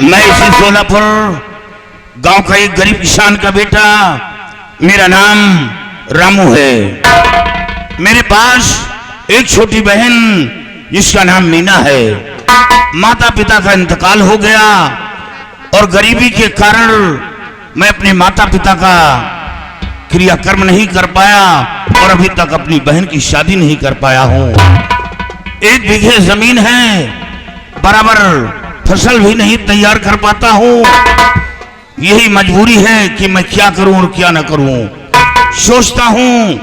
मैं इसी सोलापुर गांव का एक गरीब किसान का बेटा, मेरा नाम रामू है। मेरे पास एक छोटी बहन जिसका नाम मीना है। माता पिता का इंतकाल हो गया और गरीबी के कारण मैं अपने माता पिता का क्रियाकर्म नहीं कर पाया और अभी तक अपनी बहन की शादी नहीं कर पाया हूं। 1 बीघे जमीन है, बराबर फसल भी नहीं तैयार कर पाता हूं। यही मजबूरी है कि मैं क्या करूं और क्या न करूं। सोचता हूं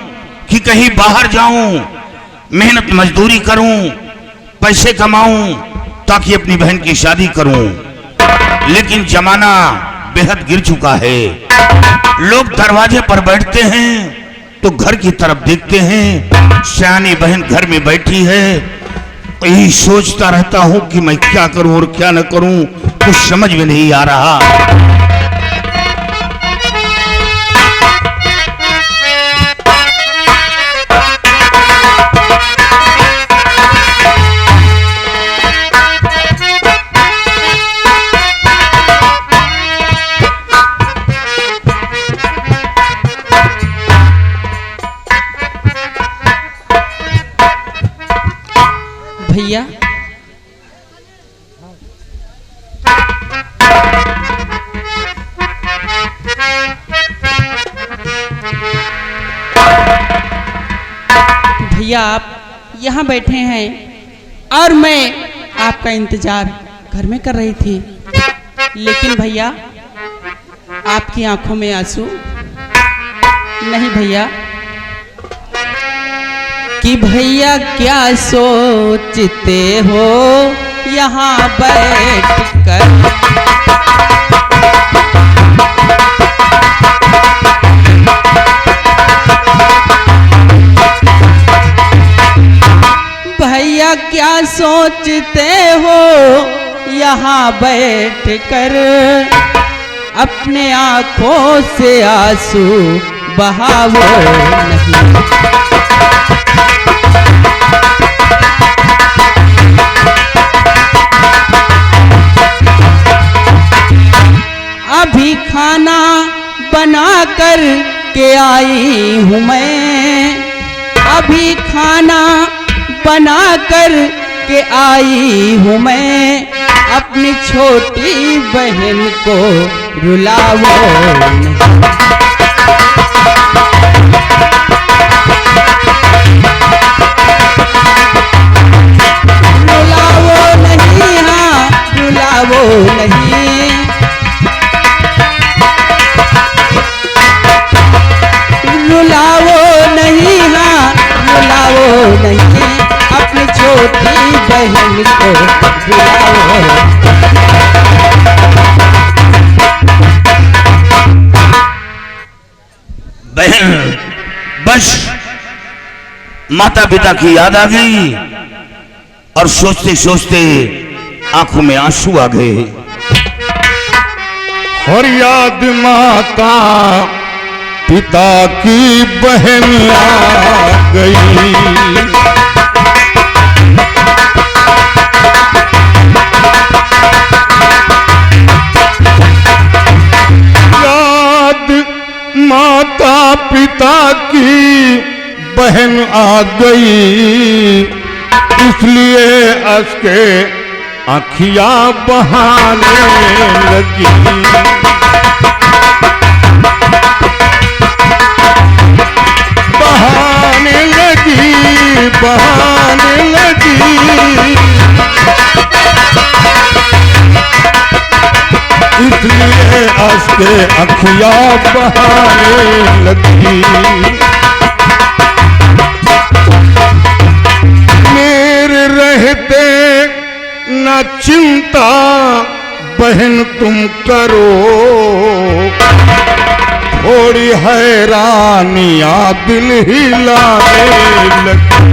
कि कहीं बाहर जाऊं, मेहनत मजदूरी करूं, पैसे कमाऊं ताकि अपनी बहन की शादी करूं। लेकिन जमाना बेहद गिर चुका है। लोग दरवाजे पर बैठते हैं तो घर की तरफ देखते हैं, सयानी बहन घर में बैठी है। यही सोचता रहता हूं कि मैं क्या करूं और क्या न करूं, कुछ समझ में नहीं आ रहा। भैया भैया आप यहाँ बैठे हैं और मैं आपका इंतजार घर में कर रही थी, लेकिन भैया आपकी आंखों में आंसू नहीं। भैया कि भैया क्या सोचते हो यहाँ बैठ कर, भैया क्या सोचते हो यहाँ बैठ कर, अपने आंखों से आंसू बहावो नहीं। अभी खाना बना कर के आई हूँ मैं, अभी खाना बना कर के आई हूँ मैं। अपनी छोटी बहन को रुलाओ नहीं। रुलाओ नहीं, हाँ रुलाओ नहीं, रुलाओ नहीं, हाँ रुलाओ नहीं। अपनी छोटी बहन को रुलाओ। बहन, बस माता पिता की याद आ गई और सोचते सोचते आंखों में आंसू आ गए। और याद माता पिता की बहन आ गई। याद माता पिता की बहन आ गई, इसलिए उसके आँखियाँ बहाने लगी। बहाने लगी, बहाने लगी, इसलिए उसके आँखियाँ बहाने लगी। मेरे रहते न चिंता बहन तुम करो, थोड़ी हैरानियाँ दिल हिलाने लगी।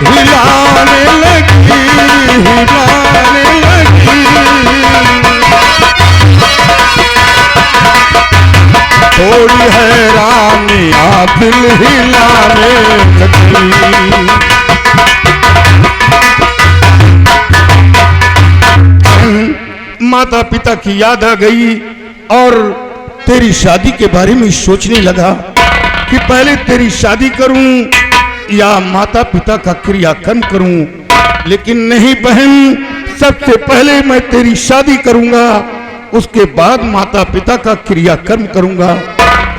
हिलाने लगी, हिलाने लगी, थोड़ी हैरानियाँ दिल हिलाने लगी। माता पिता की याद आ गई और तेरी शादी के बारे में सोचने लगा कि पहले तेरी शादी करूं या माता पिता का क्रियाकर्म करूं। लेकिन नहीं बहन, सबसे पहले मैं तेरी शादी करूंगा, उसके बाद माता पिता का क्रियाकर्म करूंगा।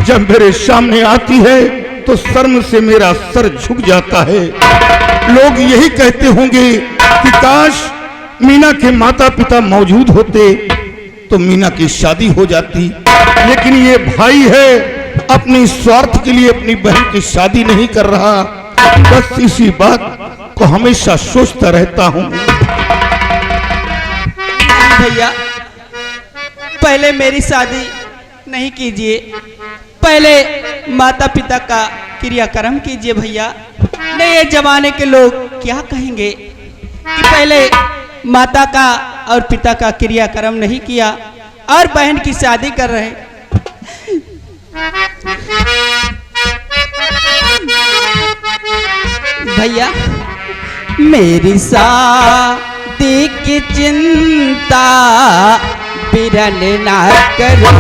जब मेरे सामने आती है तो शर्म से मेरा सर झुक जाता है। लोग यही कहते होंगे कि काश मीना के माता पिता मौजूद होते तो मीना की शादी हो जाती। लेकिन ये भाई है, अपनी स्वार्थ के लिए अपनी बहन की शादी नहीं कर रहा। बस इसी बात को हमेशा सोचता रहता हूँ। भैया, पहले मेरी शादी नहीं कीजिए, पहले माता पिता का क्रियाकर्म कीजिए भैया। नहीं, ये जमाने के लोग क्या कहेंगे कि पहले माता का और पिता का क्रियाकर्म नहीं किया और बहन की शादी कर रहे। भैया, मेरी शादी की चिंता बिरन ना करो।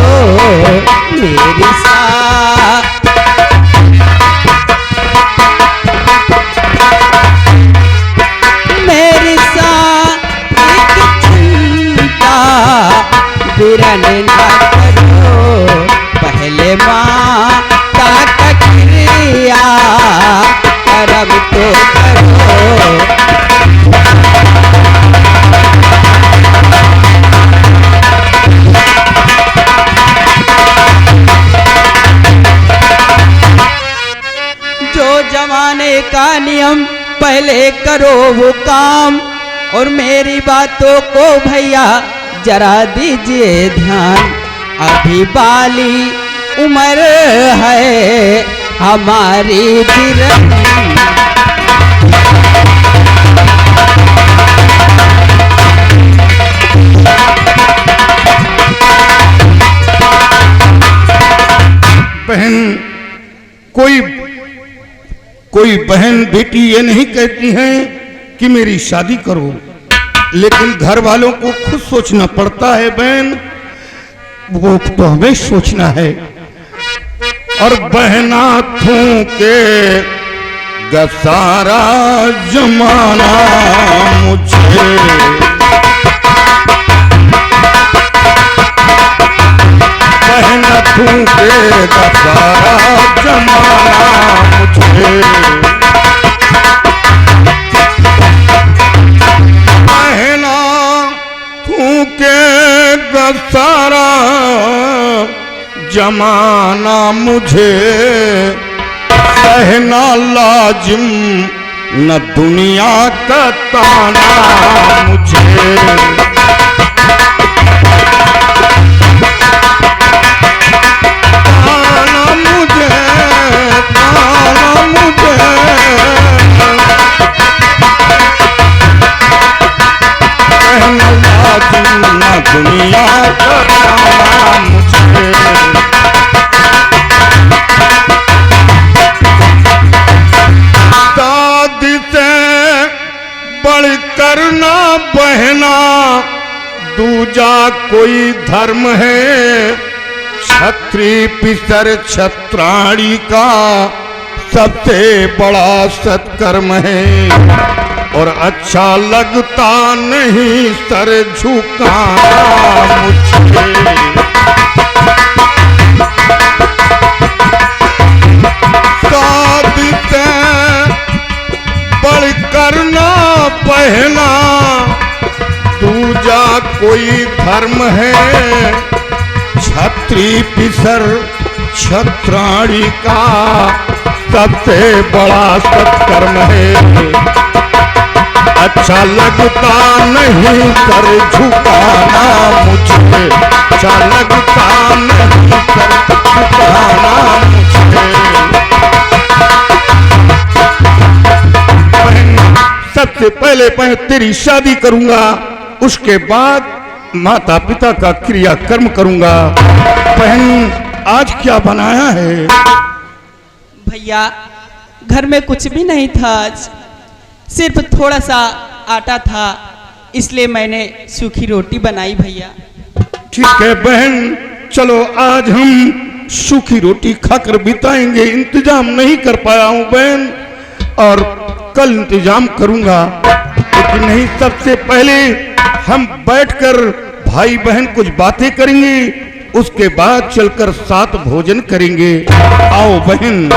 मेरी मेरी शादी की चिंता बिरन ना करो। पहले माता का क्रिया कर्म तो करो। जो जमाने का नियम पहले करो वो काम, और मेरी बातों को भैया जरा दीजिए ध्यान। अभी बाली उम्र है हमारी बिरन। बहन, कोई बहन बेटी ये नहीं कहती हैं कि मेरी शादी करो, लेकिन घर वालों को खुद सोचना पड़ता है बहन। वो तो हमें सोचना है। और बहना थूके सारा जमाना मुझे, बहना थूके सारा जमाना मुझे। बहना थूके सारा जमाना मुझे, सहना लाजिम न दुनिया का ताना मुझे। ताना मुझे, ताना मुझे, सहना लाजिम न दुनिया का ताना मुझे। दादी से बढ़कर ना बहना दूजा कोई धर्म है। छत्री पिसर छत्राणी का सबसे बड़ा सत्कर्म है। और अच्छा लगता नहीं सर झुकाना मुझे। दादी से बढ़कर ना बहना दूजा कोई धर्म है। छत्री पिसर छत्राणी का सबसे बड़ा सत्कर्म है। अच्छा लगता नहीं सर झुकाना मुझे। अच्छा लगता नहीं सर झुकाना मुझे। सबसे पहले मैं तेरी शादी करूंगा, उसके बाद माता पिता का क्रियाकर्म करूंगा। बहन, आज क्या बनाया है? भैया, घर में कुछ भी नहीं था आज, सिर्फ थोड़ा सा आटा था, इसलिए मैंने सूखी रोटी बनाई भैया। ठीक है बहन, चलो आज हम सूखी रोटी खाकर बिताएंगे। इंतजाम नहीं कर पाया हूं बहन, और कल इंतजाम करूंगा। लेकिन नहीं, सबसे पहले हम बैठकर भाई बहन कुछ बातें करेंगे, उसके बाद चलकर साथ भोजन करेंगे। आओ बहन।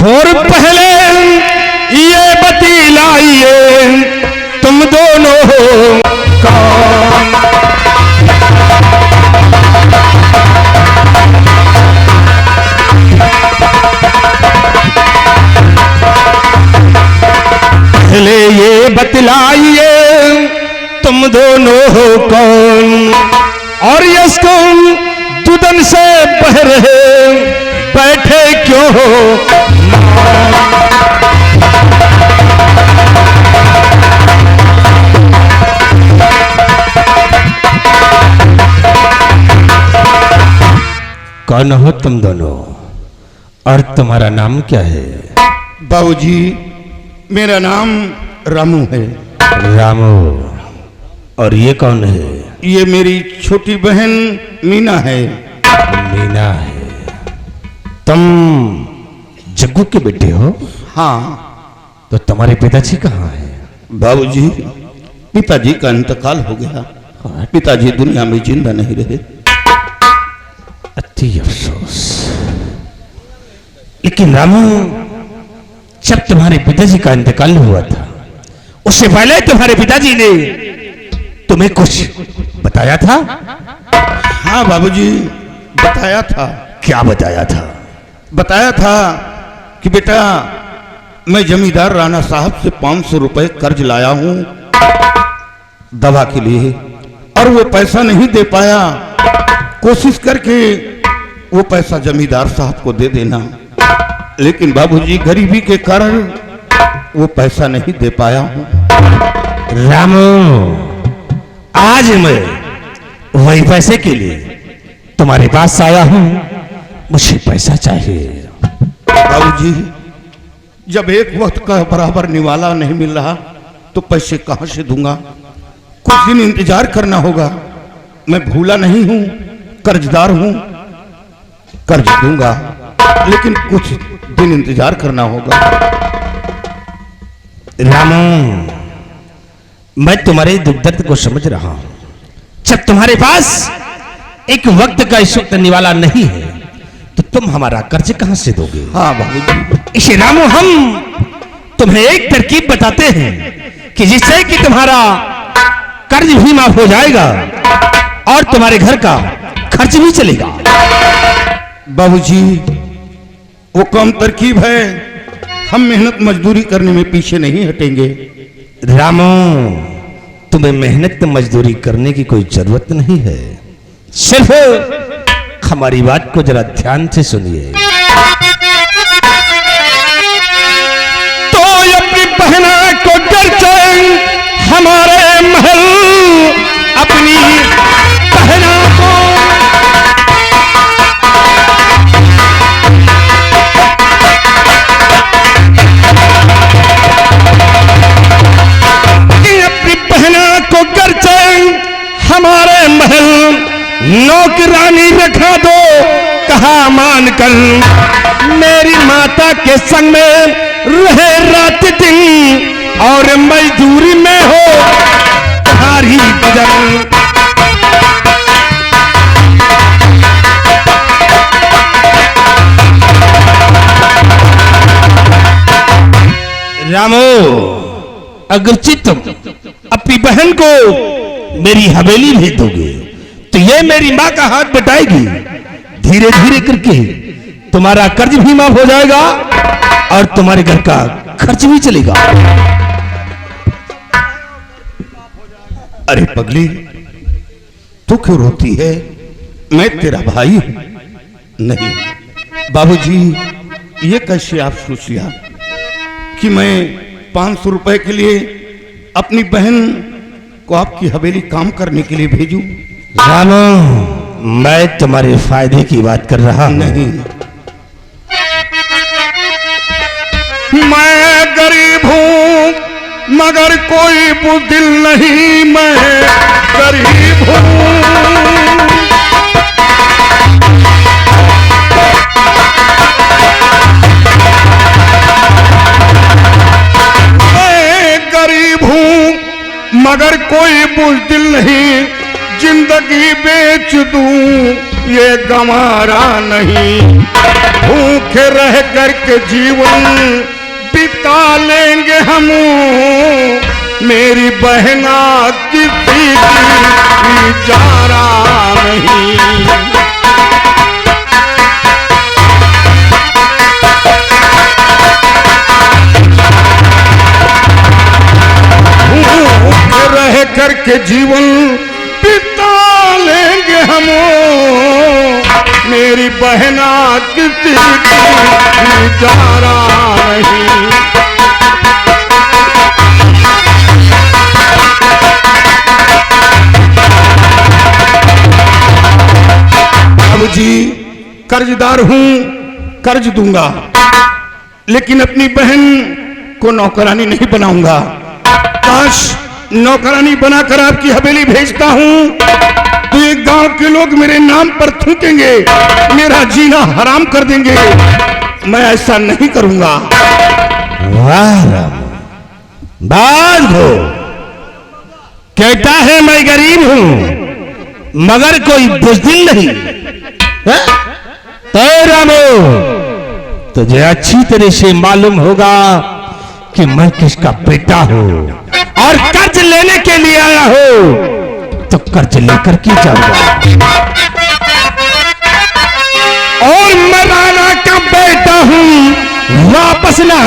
और पहले ये बतलाइए तुम दोनों कौन? पहले ये बतलाइए तुम दोनों हो कौन, और इसको दुदन से बह रहे बैठे क्यों हो? कौन हो तुम दोनों, और तुम्हारा नाम क्या है? बाबूजी, मेरा नाम रामू है। रामू, और ये कौन है? ये मेरी छोटी बहन मीना है। मीना है। तुम जग्गू के बेटे हो? हाँ। तो तुम्हारे पिताजी कहाँ हैं? बाबूजी, पिताजी का इंतकाल हो गया। पिताजी दुनिया में जिंदा नहीं रहे। अति अफसोस। लेकिन रामू, जब तुम्हारे पिताजी का इंतकाल हुआ था, उससे पहले तुम्हारे पिताजी ने तुम्हें कुछ बताया था? हाँ बाबूजी, बताया था। क्या बताया था? बताया था कि बेटा, मैं जमींदार राणा साहब से 500 रुपए कर्ज लाया हूं दवा के लिए, और वो पैसा नहीं दे पाया। कोशिश करके वो पैसा जमींदार साहब को दे देना। लेकिन बाबूजी, गरीबी के कारण वो पैसा नहीं दे पाया हूं। रामू, आज मैं वही पैसे के लिए तुम्हारे पास आया हूं। मुझे पैसा चाहिए। बाबूजी, जब एक वक्त का बराबर निवाला नहीं मिल रहा तो पैसे कहां से दूंगा? कुछ दिन इंतजार करना होगा। मैं भूला नहीं हूं, कर्जदार हूं, कर्ज दूंगा, लेकिन कुछ दिन इंतजार करना होगा। रामू, मैं तुम्हारे दुख दर्द को समझ रहा हूं। जब तुम्हारे पास एक वक्त का इस वक्त निवाला नहीं है, तो तुम हमारा कर्ज कहां से दोगे? हाँ बाबूजी। इसे रामू, हम तुम्हें एक तरकीब बताते हैं कि जिससे कि तुम्हारा कर्ज भी माफ हो जाएगा और तुम्हारे घर का खर्च भी चलेगा। बाबूजी, वो कम तरकीब है। हम मेहनत मजदूरी करने में पीछे नहीं हटेंगे। रामू, तुम्हें मेहनत मजदूरी करने की कोई जरूरत नहीं है। सिर्फ हमारी बात को जरा ध्यान से सुनिए। तो अपनी बहना को डर के हमारे महल अपनी बहना को हमारे महल नौकरानी रखा दो, कहा मानकर मेरी माता के संग में रहे रात दिन और मजदूरी में हो तुम्हारी बदल। रामो, अगर तुम अपनी बहन को मेरी हवेली भेज दोगे तो ये मेरी माँ का हाथ बटाएगी। धीरे धीरे करके तुम्हारा कर्ज भी माफ हो जाएगा और तुम्हारे घर का खर्च भी चलेगा। अरे पगली, तू क्यों रोती है? मैं तेरा भाई हूं। नहीं बाबूजी, ये कैसे आप सोच लिया कि मैं 500 रुपए के लिए अपनी बहन को आपकी हवेली काम करने के लिए भेजूं? रामो, मैं तुम्हारे फायदे की बात कर रहा हूं। नहीं, मैं गरीब हूं मगर कोई बुदिल नहीं, मैं गरीब हूं। मगर कोई बुज़दिल नहीं, जिंदगी बेच दूं ये गंवारा नहीं। भूखे रह कर के जीवन बिता लेंगे हम, मेरी बहना किसी की इजारा नहीं। रह करके जीवन बिता लेंगे हम, मेरी बहना किसी की इजारा नहीं। बाबूजी, कर्जदार हूं, कर्ज दूंगा, लेकिन अपनी बहन को नौकरानी नहीं बनाऊंगा। काश नौकरानी बनाकर आपकी हवेली भेजता हूं तो ये गांव के लोग मेरे नाम पर थूकेंगे, मेरा जीना हराम कर देंगे। मैं ऐसा नहीं करूंगा। वाह राम, बात हो कहता है मैं गरीब हूं मगर कोई बुज़दिल नहीं है? तो रामो, तुझे अच्छी तरह से मालूम होगा कि मैं किसका बेटा हूं और कर्ज लेने के लिए आया हो तो कर्ज लेकर के जाऊंगा। और मैं राणा का बेटा हूं, वापस ना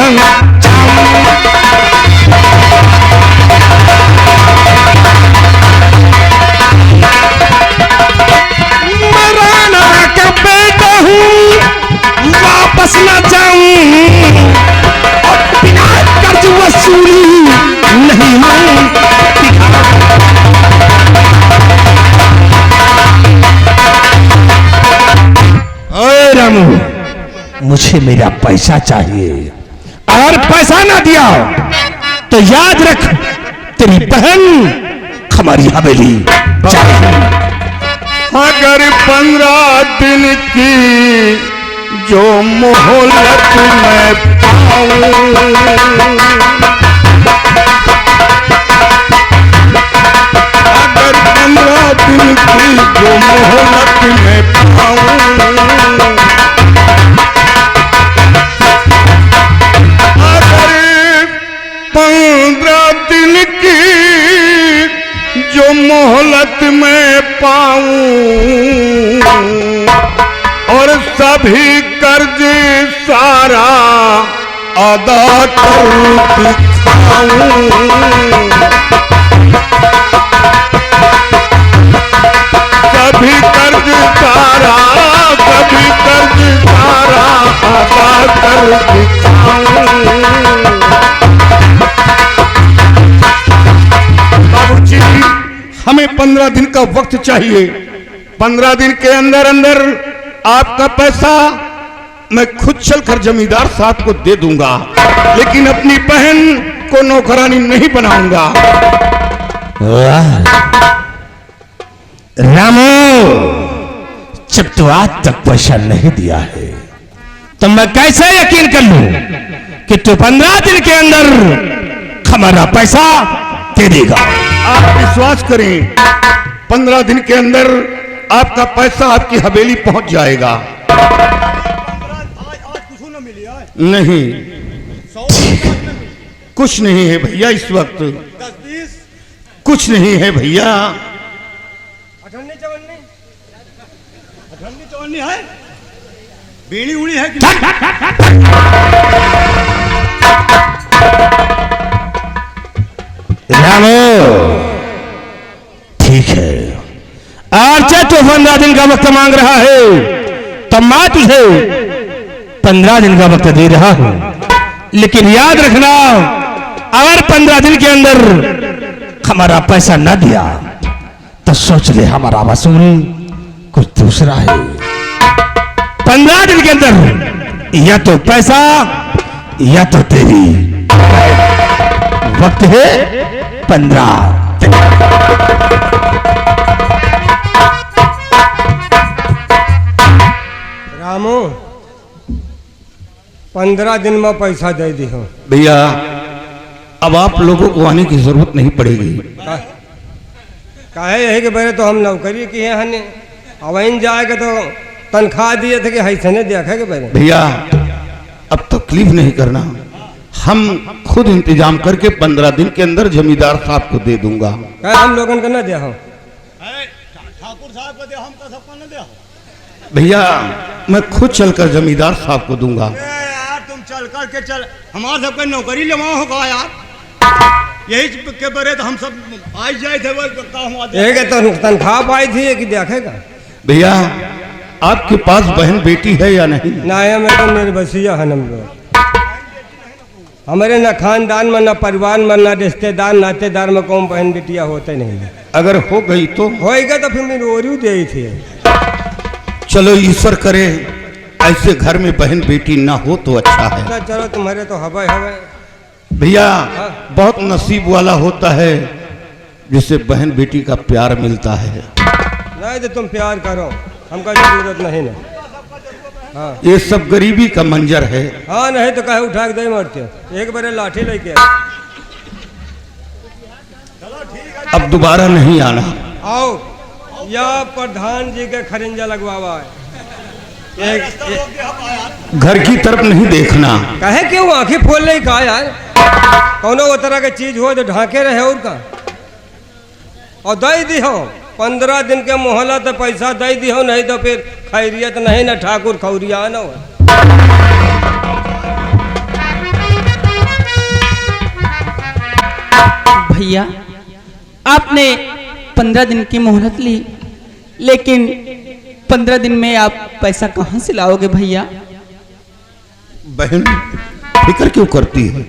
मैं राणा का बेटा हूं, वापस ना जाऊं और बिना कर्ज वसूली नहीं रामू, मुझे मेरा पैसा चाहिए और पैसा ना दिया तो याद रख तेरी बहन हमारी हवेली चाहिए। अगर 15 दिन की जो मोहलत मैं पाऊं, अगर 15 दिन की जो मोहलत मैं पाऊं, अगर 15 दिन की जो मोहलत मैं पाऊं और सभी कर्ज सारा अदा कर दिखाऊं, सभी कर्ज सारा अदा कर दिखाऊं। बाबूजी, हमें 15 दिन का वक्त चाहिए। 15 दिन के अंदर अंदर आपका पैसा मैं खुद चलकर जमींदार साहब को दे दूंगा, लेकिन अपनी बहन को नौकरानी नहीं बनाऊंगा। रामो, जब तो आज तक पैसा नहीं दिया है तो मैं कैसे यकीन कर लूं कि तू 15 दिन के अंदर हमारा पैसा दे देगा। आप विश्वास करें, 15 दिन के अंदर आपका पैसा आपकी हवेली पहुंच जाएगा। नहीं, कुछ नहीं है भैया, इस वक्त कुछ नहीं है भैया। 58-54 है, बीड़ी उड़ी है कि रामो ठीक है, और चाहे तू 15 दिन का वक्त मांग रहा है तो मैं तुझे 15 दिन का वक्त दे रहा हूं, लेकिन याद रखना अगर 15 दिन के अंदर हमारा पैसा न दिया तो सोच ले हमारा वसूल कुछ दूसरा है। 15 दिन के अंदर या तो पैसा या तो तेरी वक्त है 15। रामू 15 दिन में पैसा दे दी हो भैया अब आप लोगों को आने की जरूरत नहीं पड़ेगी। काहे यही कि पहले तो हम नौकरी की है हने अवैन जाएगा तो तनख्वाह दिए थे कि हैसने देखा के पहले। भैया अब तकलीफ नहीं करना, हम खुद इंतजाम करके 15 दिन के अंदर जमींदार साहब को दे दूंगा। कहे हम लोगन को न दे हो ठाकुर साहब को दे, हम तो सबको न दे। भैया मैं खुद चलकर जमींदार साहब को दूंगा। यार तुम चल कर के चल, हमारे सबके नौकरी लेवा होगा यार, यही के बरे तो हम सब आज जाए थे वो एक तनख्वाह पाई थी कि देखेगा। भैया आपके पास बहन बेटी है या नहीं? ना है, मैं तो निर्बसिया है हम लोग, हमारे न खानदान में न परिवार में न रिश्तेदार नातेदार में कौन बहन बेटिया होते नहीं। अगर हो गई तो होएगा तो फिर मेरी ओरी दे थी। चलो ईश्वर करे ऐसे घर में बहन बेटी ना हो तो अच्छा है। चलो तुम्हारे तो हवा हवा भैया बहुत नसीब वाला होता है जिसे बहन बेटी का प्यार मिलता है। नहीं तो तुम प्यार करो, हमका जरूरत नहीं ना। हाँ ये सब गरीबी का मंजर है। हाँ नहीं तो कहे उठा के दे मरते, एक बार लाठी लेके अब दोबारा नहीं आना। आओ या प्रधान जी के खरिंजा लगवावा है। घर की तरफ नहीं देखना। कहे क्यों आंखें खोल नहीं कहा यार, कौनो वो तरह के चीज हो तो ढाके रहे और का, और दे दी हो 15 दिन के मोहलत तो पैसा दे दी हो, नहीं तो फिर खैरियत नहीं ना ठाकुर खौरिया न हो। भैया आपने 15 दिन की मोहलत ली, लेकिन 15 दिन में आप पैसा कहाँ से लाओगे भैया? बहन फिक्र क्यों करती है?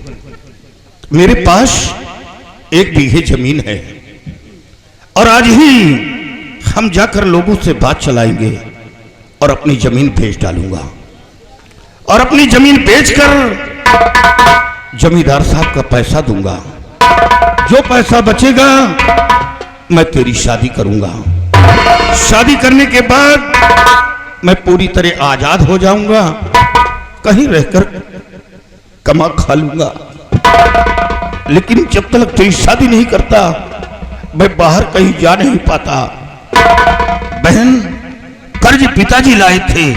मेरे पास 1 बीघे जमीन है और आज ही हम जाकर लोगों से बात चलाएंगे और अपनी जमीन बेच डालूंगा, और अपनी जमीन बेचकर जमींदार साहब का पैसा दूंगा। जो पैसा बचेगा मैं तेरी शादी करूंगा। शादी करने के बाद मैं पूरी तरह आजाद हो जाऊंगा, कहीं रहकर कमा खा लूंगा। लेकिन जब तक तेरी शादी नहीं करता मैं बाहर कहीं जा नहीं पाता। बहन कर्ज पिताजी लाए थे,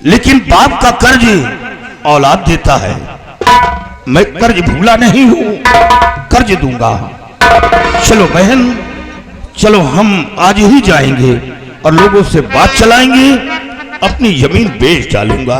लेकिन बाप का कर्ज औलाद देता है। मैं कर्ज भूला नहीं हूं, कर्ज दूंगा। चलो बहन चलो, हम आज ही जाएंगे और लोगों से बात चलाएंगे, अपनी जमीन बेच डालूंगा।